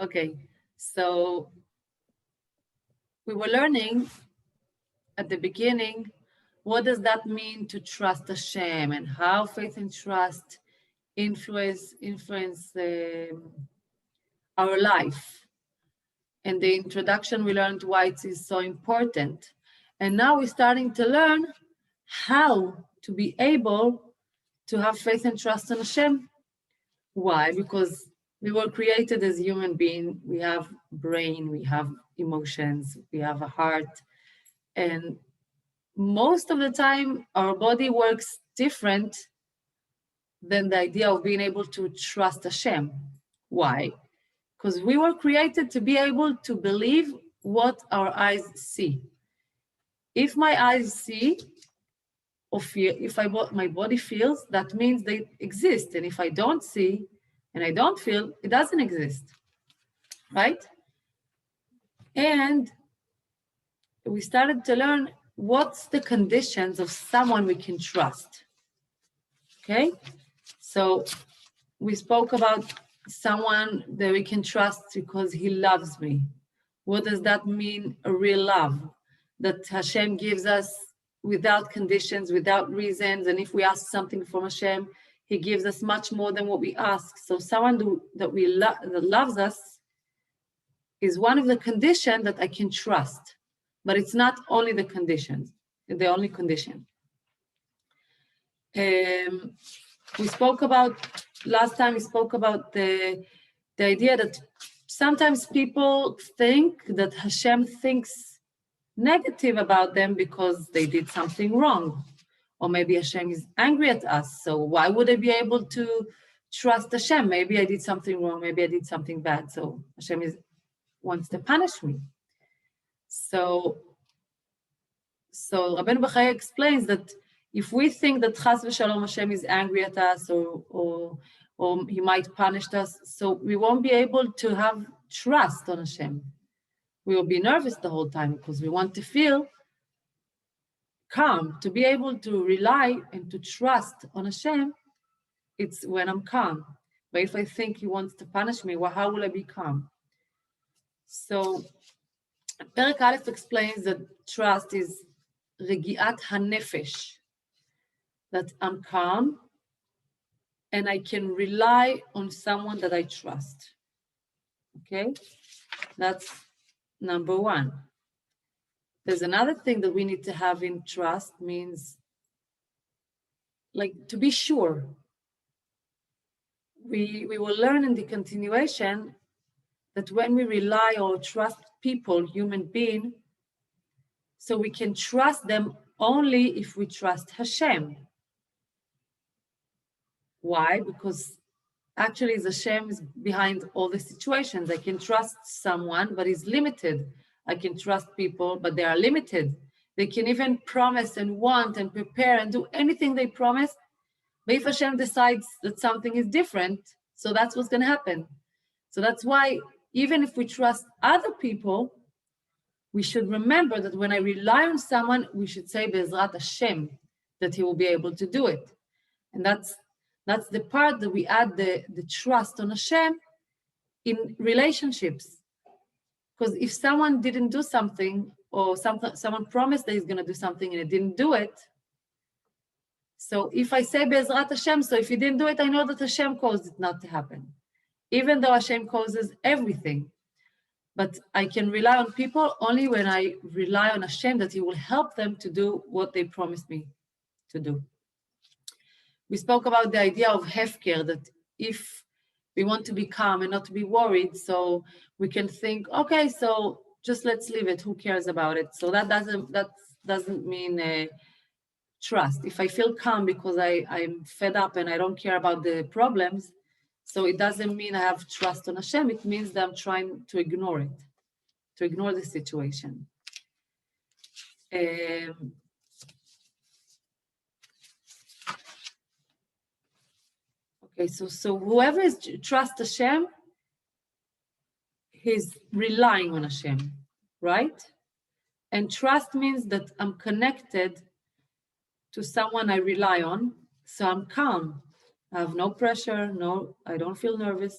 Okay, so we were learning at the beginning, what does that mean to trust Hashem and how faith and trust influence our life. And the introduction, we learned why it is so important. And now we're starting to learn how to be able to have faith and trust in Hashem. Why? Because we were created as human beings. We have brain, we have emotions, we have a heart. And most of the time, our body works different than the idea of being able to trust Hashem. Why? Because we were created to be able to believe what our eyes see. If my eyes see or feel, if my body feels, that means they exist. And if I don't see and I don't feel, it doesn't exist, right? And we started to learn what's the conditions of someone we can trust, okay? So we spoke about someone that we can trust because he loves me. What does that mean, a real love? That Hashem gives us without conditions, without reasons, and if we ask something from Hashem, he gives us much more than what we ask. So someone that loves us is one of the conditions that I can trust, but it's not only the conditions, the only condition. We spoke about, last time we spoke about the idea that sometimes people think that Hashem thinks negative about them because they did something wrong. Or maybe Hashem is angry at us. So why would I be able to trust Hashem? Maybe I did something wrong, maybe I did something bad. So Hashem wants to punish me. So Rabbeinu Bechaya explains that if we think that Chas v'Shalom Hashem is angry at us or he might punish us, so we won't be able to have trust on Hashem. We will be nervous the whole time because we want to feel calm. To be able to rely and to trust on Hashem, it's when I'm calm. But if I think he wants to punish me, well, how will I be calm? So Perek Aleph explains that trust is Regiat HaNefesh, that I'm calm and I can rely on someone that I trust. Okay, that's number one. There's another thing that we need to have in trust, means like to be sure. We will learn in the continuation that when we rely or trust people, human being, so we can trust them only if we trust Hashem. Why? Because actually Hashem is behind all the situations. I can trust someone, but he's limited. I can trust people, but they are limited. They can even promise and want and prepare and do anything they promise. But if Hashem decides that something is different, so that's what's going to happen. So that's why even if we trust other people, we should remember that when I rely on someone, we should say Be'ezrat Hashem, that he will be able to do it. And that's the part that we add the trust on Hashem in relationships. Because if someone didn't do something, or someone promised that he's going to do something and he didn't do it, so if I say Be'ezrat Hashem, so if he didn't do it, I know that Hashem caused it not to happen. Even though Hashem causes everything. But I can rely on people only when I rely on Hashem that he will help them to do what they promised me to do. We spoke about the idea of hefker, that if we want to be calm and not to be worried, so we can think, okay, so just let's leave it, who cares about it? So that doesn't mean trust. If I feel calm because I'm fed up and I don't care about the problems, so it doesn't mean I have trust on Hashem. It means that I'm trying to ignore it, to ignore the situation. Okay, so whoever trusts Hashem, he's relying on Hashem, right? And trust means that I'm connected to someone I rely on, so I'm calm. I have no pressure, I don't feel nervous.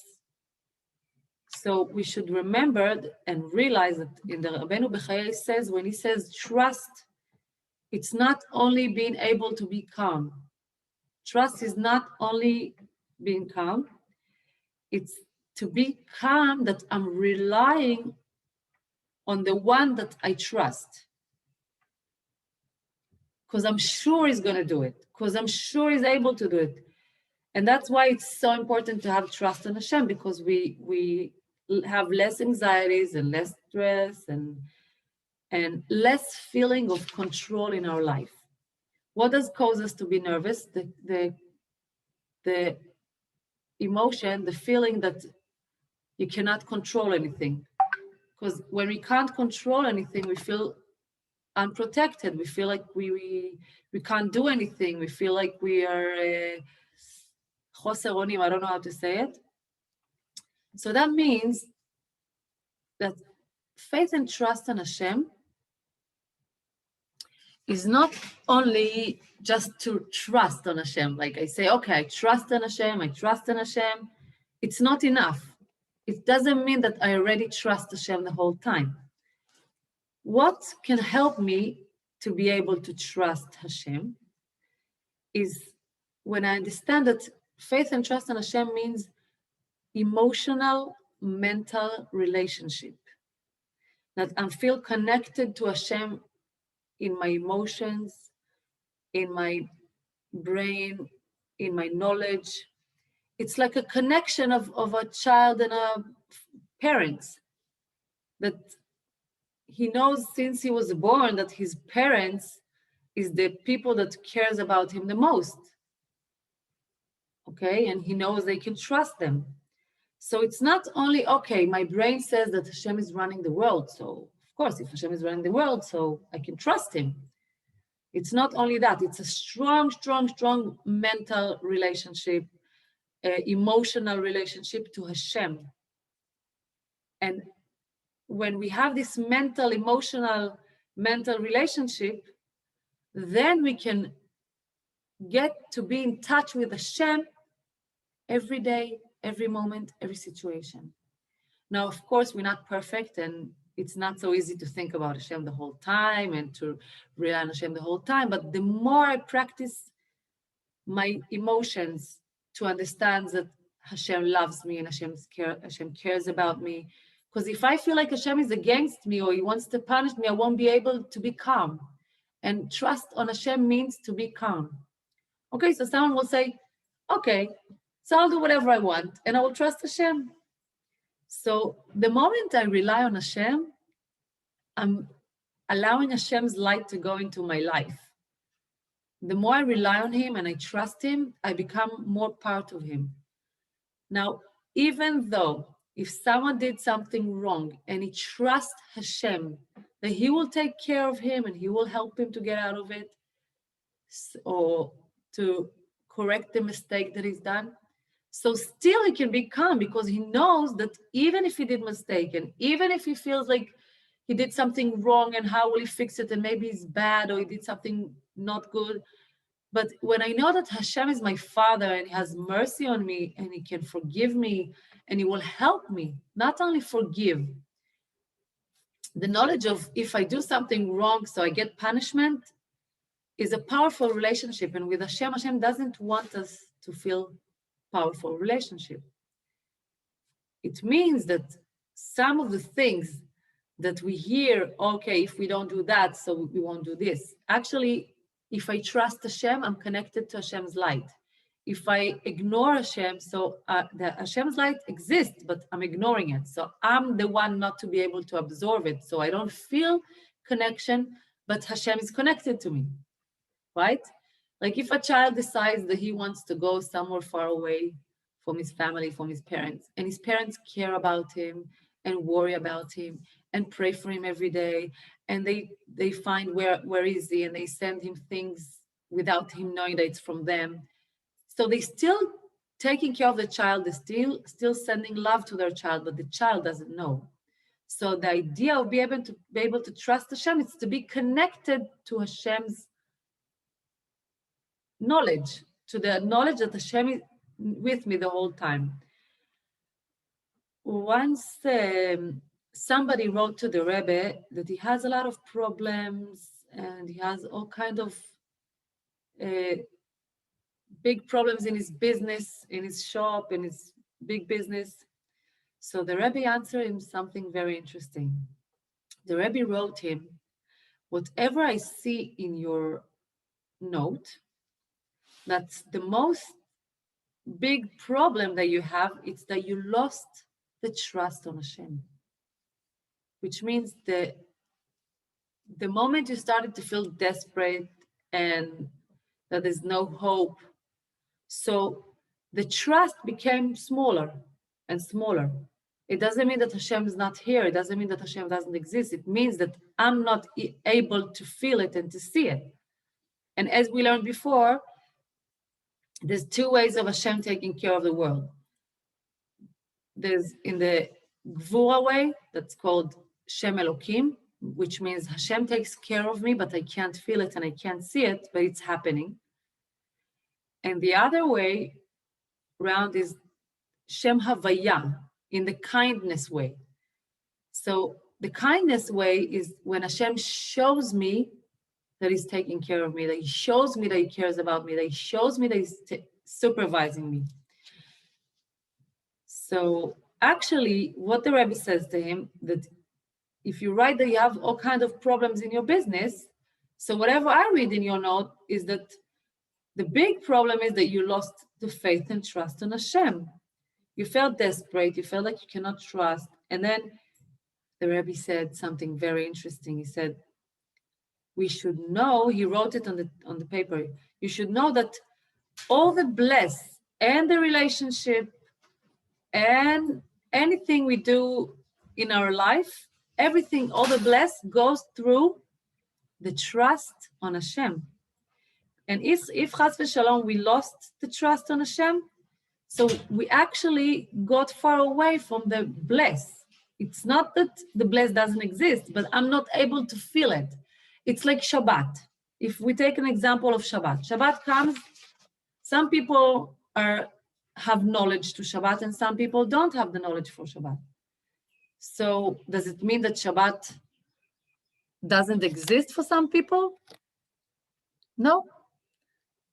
So we should remember and realize that in the Rabbeinu Bechayei says, when he says trust, it's not only being able to be calm. Trust is not only being calm, it's to be calm that I'm relying on the one that I trust. Because I'm sure he's going to do it. Because I'm sure he's able to do it. And that's why it's so important to have trust in Hashem, because we have less anxieties and less stress and less feeling of control in our life. What does cause us to be nervous? The emotion, the feeling that you cannot control anything. Because when we can't control anything, we feel unprotected. We feel like we can't do anything. We feel like we are choser onim, I don't know how to say it. So that means that faith and trust in Hashem is not only just to trust on Hashem. Like I say, okay, I trust in Hashem, I trust in Hashem. It's not enough. It doesn't mean that I already trust Hashem the whole time. What can help me to be able to trust Hashem is when I understand that faith and trust in Hashem means emotional, mental relationship. That I feel connected to Hashem in my emotions, in my brain, in my knowledge. It's like a connection of a child and a parent. That he knows since he was born that his parents is the people that cares about him the most. Okay, and he knows they can trust them. So it's not only, okay, my brain says that Hashem is running the world. So of course, if Hashem is running the world, so I can trust him. It's not only that, it's a strong, strong, strong mental relationship, emotional relationship to Hashem. And when we have this mental, emotional, mental relationship, then we can get to be in touch with Hashem every day, every moment, every situation. Now, of course, we're not perfect, and it's not so easy to think about Hashem the whole time and to rely on Hashem the whole time. But the more I practice my emotions to understand that Hashem loves me and Hashem cares about me, because if I feel like Hashem is against me or he wants to punish me, I won't be able to be calm. And trust on Hashem means to be calm. Okay, so someone will say, okay, so I'll do whatever I want and I will trust Hashem. So the moment I rely on Hashem, I'm allowing Hashem's light to go into my life. The more I rely on him and I trust him, I become more part of him. Now, even though if someone did something wrong and he trusts Hashem, that he will take care of him and he will help him to get out of it or to correct the mistake that he's done. So still he can be calm because he knows that even if he did mistake and even if he feels like he did something wrong and how will he fix it and maybe he's bad or he did something not good. But when I know that Hashem is my Father and he has mercy on me and he can forgive me and he will help me, not only forgive, the knowledge of if I do something wrong so I get punishment is a powerful relationship. And with Hashem, Hashem doesn't want us to feel powerful relationship. It means that some of the things that we hear, okay, if we don't do that, so we won't do this. Actually, if I trust Hashem, I'm connected to Hashem's light. If I ignore Hashem, so the Hashem's light exists, but I'm ignoring it. So I'm the one not to be able to absorb it. So I don't feel connection, but Hashem is connected to me, right? Like if a child decides that he wants to go somewhere far away from his family, from his parents, and his parents care about him and worry about him and pray for him every day, and they find where is he, and they send him things without him knowing that it's from them. So they still taking care of the child, they're still sending love to their child, but the child doesn't know. So the idea of being able to trust Hashem is to be connected to Hashem's knowledge, to the knowledge that Hashem is with me the whole time. once somebody wrote to the Rebbe that he has a lot of problems and he has all kind of big problems in his business, in his shop, in his big business. So the Rebbe answered him something very interesting. The Rebbe wrote him, whatever I see in your note, that's the most big problem that you have, it's that you lost the trust on Hashem. Which means the moment you started to feel desperate and that there's no hope, so the trust became smaller and smaller. It doesn't mean that Hashem is not here. It doesn't mean that Hashem doesn't exist. It means that I'm not able to feel it and to see it. And as we learned before, there's two ways of Hashem taking care of the world. There's in the Gvura way, that's called Shem Elokim, which means Hashem takes care of me, but I can't feel it and I can't see it, but it's happening. And the other way round is Shem Havaya, in the kindness way. So the kindness way is when Hashem shows me that he's taking care of me, that he shows me that he cares about me, that he shows me that he's supervising me. So actually, what the Rebbe says to him, that if you write that you have all kinds of problems in your business, so whatever I read in your note is that the big problem is that you lost the faith and trust on Hashem. You felt desperate, you felt like you cannot trust. And then the Rebbe said something very interesting. He said, we should know, he wrote it on the paper, you should know that all the bless and the relationship and anything we do in our life, everything, all the bless goes through the trust on Hashem. And if Chas v'Shalom, we lost the trust on Hashem, so we actually got far away from the bless. It's not that the bless doesn't exist, but I'm not able to feel it. It's like Shabbat. If we take an example of Shabbat, Shabbat comes, some people have knowledge to Shabbat and some people don't have the knowledge for Shabbat. So does it mean that Shabbat doesn't exist for some people? No.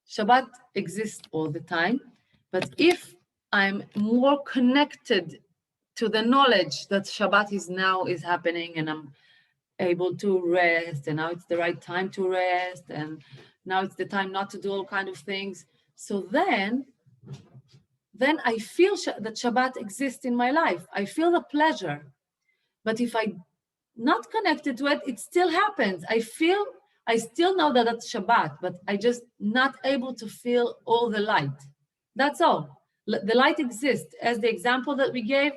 Shabbat exists all the time. But if I'm more connected to the knowledge that Shabbat is happening and I'm able to rest, and now it's the right time to rest, and now it's the time not to do all kinds of things. So then I feel that Shabbat exists in my life. I feel the pleasure. But if I'm not connected to it, it still happens. I still know that that's Shabbat, but I just not able to feel all the light. That's all. The light exists. As the example that we gave,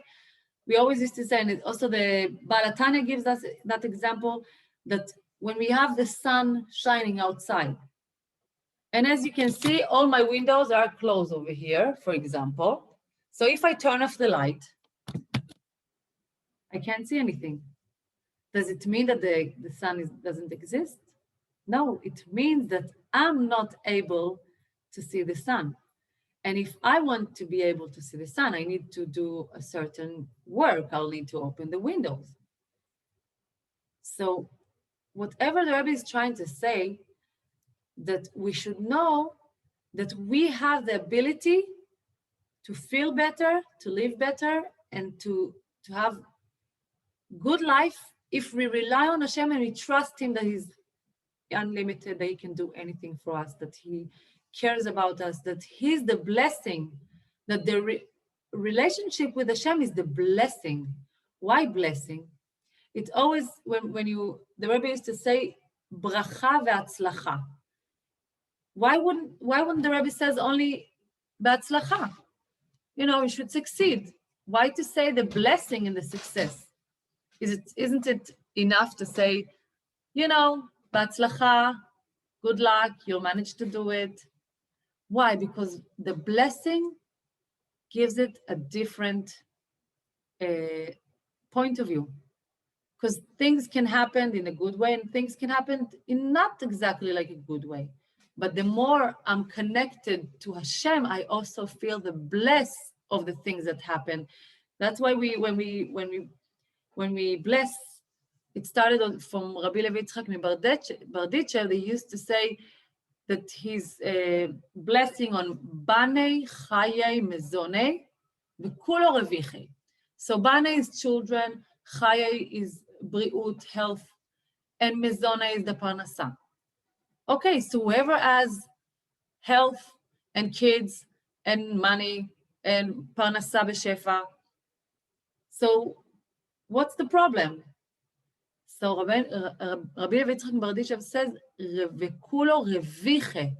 we always used to say, and also the Baal HaTanya gives us that example, that when we have the sun shining outside, and as you can see, all my windows are closed over here, for example. So if I turn off the light, I can't see anything. Does it mean that the sun doesn't exist? No, it means that I'm not able to see the sun. And if I want to be able to see the sun, I need to do a certain work. I'll need to open the windows. So whatever the Rebbe is trying to say, that we should know that we have the ability to feel better, to live better, and to have good life if we rely on Hashem and we trust him that he's unlimited, that he can do anything for us, that he cares about us, that he's the blessing, that the relationship with Hashem is the blessing. Why blessing? It's always when the Rebbe used to say bracha ve'atzlacha. Why wouldn't the Rebbe says only be'atzlacha? You should succeed. Why to say the blessing and the success? Isn't it enough to say, be'atzlacha, good luck, you'll manage to do it? Why? Because the blessing gives it a different point of view. Because things can happen in a good way and things can happen in not exactly like a good way. But the more I'm connected to Hashem, I also feel the bless of the things that happen. That's why when we bless, it started from Rabbi Levi Yitzchak Berditchev. They used to say that he's blessing on Banei, Chayei, Mezonei, V'kulo Revichei. So Banei is children, Chayei is Briut, health, and Mezonei is the Parnasa. Okay, so whoever has health and kids and money and Parnasa B'Shefa, so what's the problem? So Rabbi Levi Yitzchak Berditchev says, V'kulo reviche.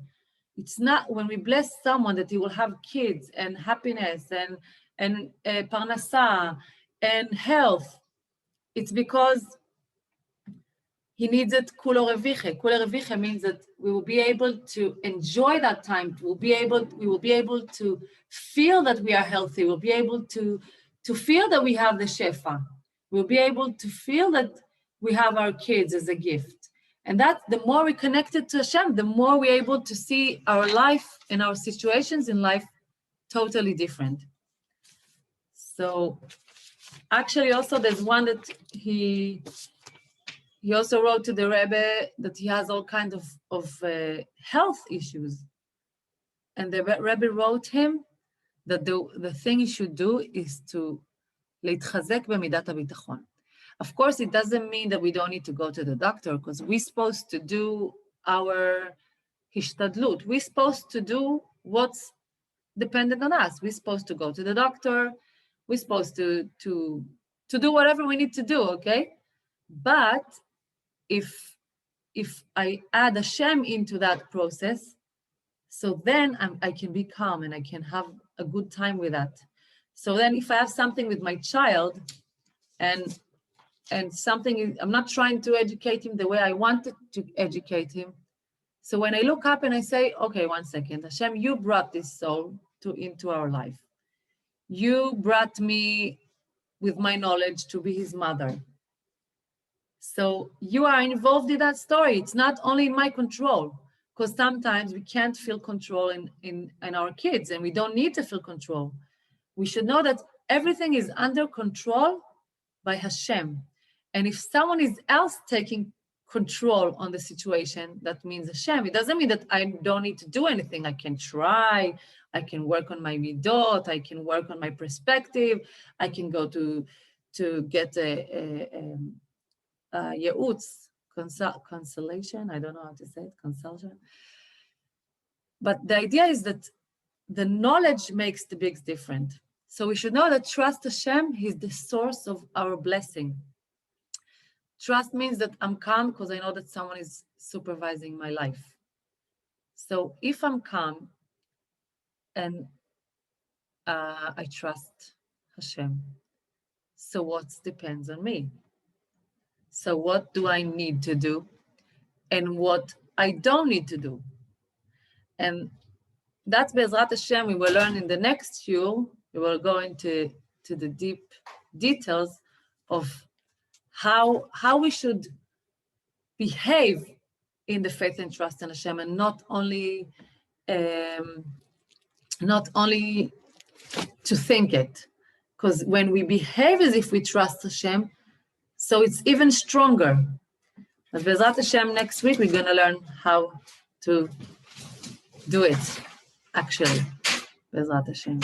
It's not when we bless someone that he will have kids and happiness and parnasa and health. It's because he needs it kulo reviche. Kulo reviche means that we will be able to enjoy that time. We will be able to feel that we are healthy. We'll be able to feel that we have the shefa. We'll be able to feel that we have our kids as a gift. And that the more we connected to Hashem, the more we're able to see our life and our situations in life totally different. So actually also there's one that he also wrote to the Rebbe that he has all kinds of health issues. And the Rebbe wrote him that the thing he should do is to להתחזק במידת הבטחון. Of course, it doesn't mean that we don't need to go to the doctor, because we're supposed to do our hishtadlut. We're supposed to do what's dependent on us. We're supposed to go to the doctor. We're supposed to do whatever we need to do, okay? But if I add Hashem into that process, so then I can be calm and I can have a good time with that. So then if I have something with my child and something, I'm not trying to educate him the way I wanted to educate him. So when I look up and I say, okay, 1 second, Hashem, you brought this soul into our life. You brought me with my knowledge to be his mother. So you are involved in that story. It's not only in my control, because sometimes we can't feel control in our kids, and we don't need to feel control. We should know that everything is under control by Hashem. And if someone is else taking control on the situation, that means Hashem. It doesn't mean that I don't need to do anything. I can try, I can work on my midot, I can work on my perspective, I can go to get a ye'utz, consolation, I don't know how to say it, consultation. But the idea is that the knowledge makes the big difference. So we should know that trust Hashem is the source of our blessing. Trust means that I'm calm because I know that someone is supervising my life. So if I'm calm and I trust Hashem, so what depends on me? So what do I need to do and what I don't need to do? And that's Be'ezrat Hashem we will learn in the next shiur. We will go into the deep details of how we should behave in the faith and trust in Hashem, and not only to think it. Because when we behave as if we trust Hashem, so it's even stronger. But Be'ezrat Hashem next week we're going to learn how to do it, actually. Be'ezrat Hashem.